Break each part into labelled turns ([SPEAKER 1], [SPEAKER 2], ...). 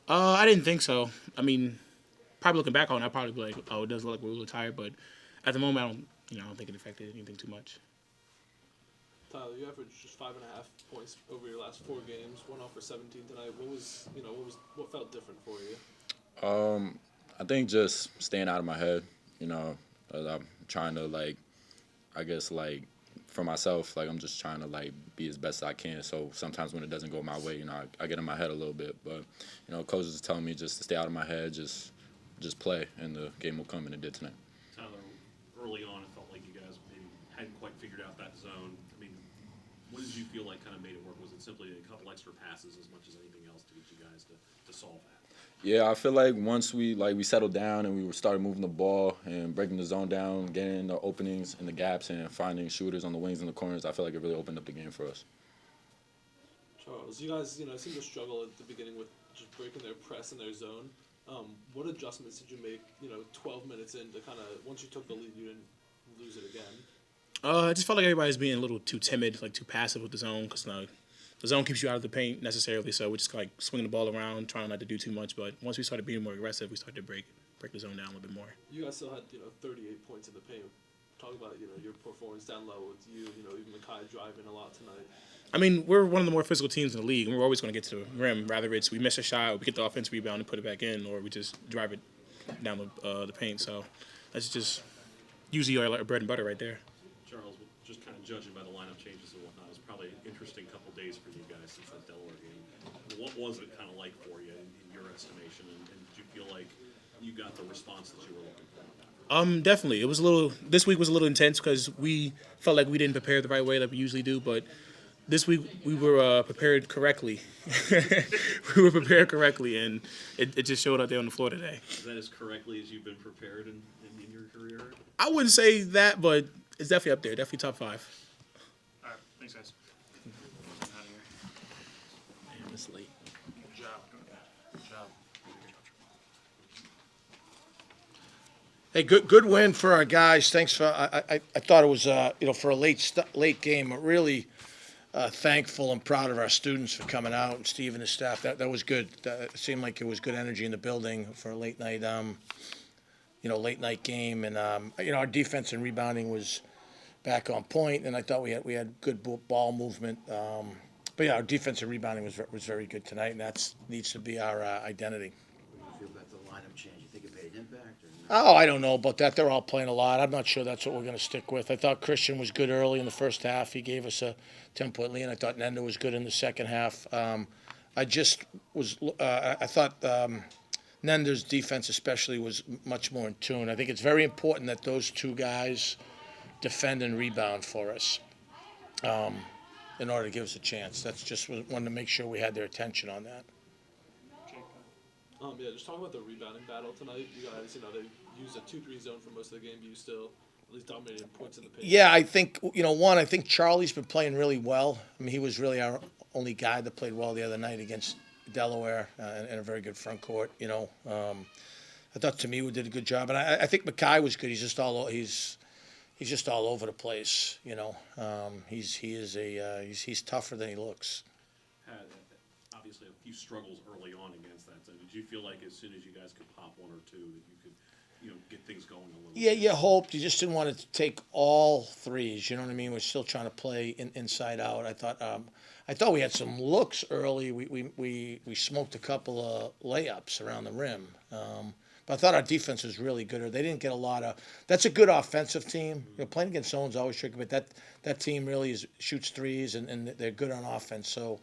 [SPEAKER 1] I didn't think so. I mean, probably looking back on it, I'd probably be like, oh, it does look like we're a little tired, but at the moment, I don't think it affected anything too much.
[SPEAKER 2] Tyler, you averaged just 5.5 points over your last 4 games. One off for 17 tonight. What felt different for you?
[SPEAKER 3] I think just staying out of my head. You know, I'm trying to I guess for myself, I'm just trying to be as best as I can. So sometimes when it doesn't go my way, I get in my head a little bit. But coaches is telling me just to stay out of my head, just play, and the game will come, and it did tonight.
[SPEAKER 4] Tyler, early on, it felt like you guys maybe hadn't quite figured out that zone. I mean, what did you feel like kind of made it work? Was it simply a couple extra passes as much as anything else to get you guys to solve that?
[SPEAKER 3] Yeah, I feel like once we settled down and we started moving the ball and breaking the zone down, getting the openings and the gaps and finding shooters on the wings and the corners, I feel like it really opened up the game for us.
[SPEAKER 2] Charles, you guys, seem to struggle at the beginning with just breaking their press and their zone. What adjustments did you make, 12 minutes in to kind of, once you took the lead, you didn't lose it again?
[SPEAKER 1] I just felt like everybody's being a little too timid, like too passive with the zone, because the zone keeps you out of the paint necessarily. So we're just like swinging the ball around, trying not to do too much. But once we started being more aggressive, we started to break the zone down a little bit more.
[SPEAKER 2] You guys still had, 38 points in the paint. Talk about, your performance down low with you, even Makai driving a lot tonight.
[SPEAKER 1] I mean, we're one of the more physical teams in the league, and we're always going to get to the rim. Rather it's we miss a shot, or we get the offensive rebound and put it back in, or we just drive it down the paint. So that's just usually our bread and butter right there.
[SPEAKER 4] Charles, just kind of judging by the lineup changes and whatnot, it's probably an interesting couple days for you guys since that Delaware game. What was it kind of like for you in your estimation, and did you feel like you got the response that you were looking for?
[SPEAKER 1] Definitely. It was a little. This week was a little intense because we felt like we didn't prepare the right way like we usually do, but this week we were prepared correctly. We were prepared correctly, and it just showed out there on the floor today.
[SPEAKER 4] Is that as correctly as you've been prepared in your career?
[SPEAKER 1] I wouldn't say that, but it's definitely up there. Definitely top 5.
[SPEAKER 5] All right, thanks, guys. Out of here.
[SPEAKER 1] Man, it's late.
[SPEAKER 5] Good job. Good job.
[SPEAKER 6] Hey, good win for our guys. Thanks for. I thought it was for a late game. Really thankful and proud of our students for coming out, and Steve and his staff. That was good. It seemed like it was good energy in the building for a late night. Late night game, and our defense and rebounding was back on point, and I thought we had good ball movement. But yeah, our defense and rebounding was very good tonight, and that needs to be our identity.
[SPEAKER 7] What do you feel about the lineup change? You think it made an impact or not?
[SPEAKER 6] Oh, I don't know about that. They're all playing a lot. I'm not sure that's what we're going to stick with. I thought Christian was good early in the first half. He gave us a 10-point lead. I thought Nenda was good in the second half. I thought Nender's defense especially was much more in tune. I think it's very important that those two guys defend and rebound for us in order to give us a chance. That's just wanted to make sure we had their attention on that.
[SPEAKER 2] Just talk about the rebounding battle tonight. You guys, they used a 2-3 zone for most of the game. You still at least dominated points in the paint.
[SPEAKER 6] Yeah, I think, I think Charlie's been playing really well. I mean, he was really our only guy that played well the other night against Delaware and a very good front court, I thought Tamiwa did a good job. And I think Makai was good. He's just all over the place, He's tougher than he looks.
[SPEAKER 4] Had obviously a few struggles early on against that. So did you feel like as soon as you guys could pop one or two that you could, get things going a little
[SPEAKER 6] Yeah,
[SPEAKER 4] bit?
[SPEAKER 6] you hoped. You just didn't want to take all threes. You know what I mean? We're still trying to play inside out. I thought we had some looks early. We smoked a couple of layups around the rim. But I thought our defense was really good. They didn't get a lot of. That's a good offensive team. Playing against zone's always tricky, but that team really shoots threes and they're good on offense. So,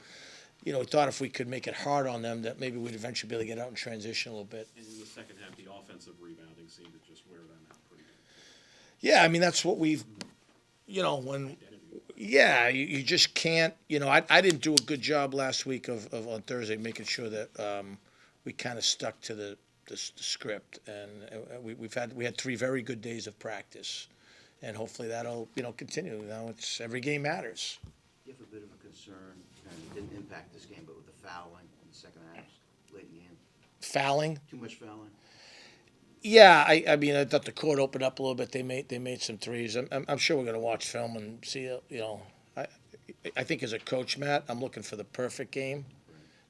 [SPEAKER 6] we thought if we could make it hard on them, that maybe we'd eventually be able to get out and transition a little bit.
[SPEAKER 4] And in the second half, the offensive rebounding seemed to just wear them out pretty good.
[SPEAKER 6] Yeah, I mean that's what we've. Yeah, you just can't. I didn't do a good job last week of on Thursday making sure that we kind of stuck to the script, and we had 3 very good days of practice, and hopefully that'll continue. It's every game matters.
[SPEAKER 7] You have a bit of a concern, it didn't impact this game, but with the fouling in the second half, late in the game.
[SPEAKER 6] Fouling?
[SPEAKER 7] Too much fouling?
[SPEAKER 6] Yeah, I mean, I thought the court opened up a little bit. They made some threes. I'm sure we're going to watch film and see. I think as a coach, Matt, I'm looking for the perfect game.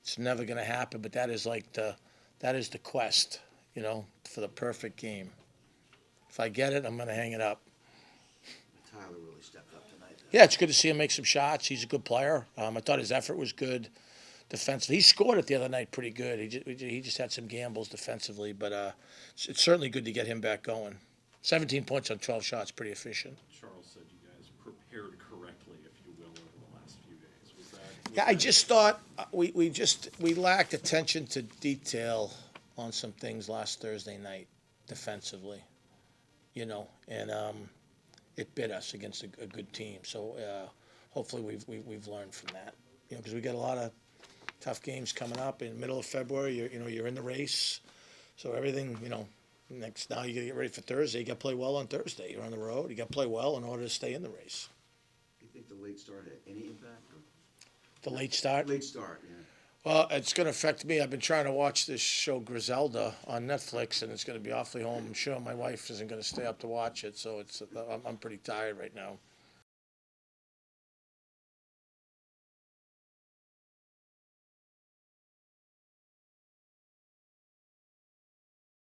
[SPEAKER 6] It's never going to happen, but that is the quest, for the perfect game. If I get it, I'm going to hang it up.
[SPEAKER 7] Tyler really stepped up tonight.
[SPEAKER 6] Yeah, it's good to see him make some shots. He's a good player. I thought his effort was good defensively. He scored it the other night pretty good. He just had some gambles defensively, but it's certainly good to get him back going. 17 points on 12 shots, pretty efficient.
[SPEAKER 4] Charles said you guys prepared correctly, if you will, over the last few days. Was that?
[SPEAKER 6] Yeah, I just thought we lacked attention to detail on some things last Thursday night defensively, and it bit us against a good team. So hopefully we've learned from that, because we got a lot of tough games coming up in the middle of February. You're in the race, so everything now you got to get ready for Thursday. You got to play well on Thursday. You're on the road. You got to play well in order to stay in the race.
[SPEAKER 7] Do you think the late start had any impact?
[SPEAKER 6] The late start.
[SPEAKER 7] Late start, yeah.
[SPEAKER 6] Well, it's going to affect me. I've been trying to watch this show Griselda on Netflix, and it's going to be awfully home. I'm sure my wife isn't going to stay up to watch it, so I'm pretty tired right now.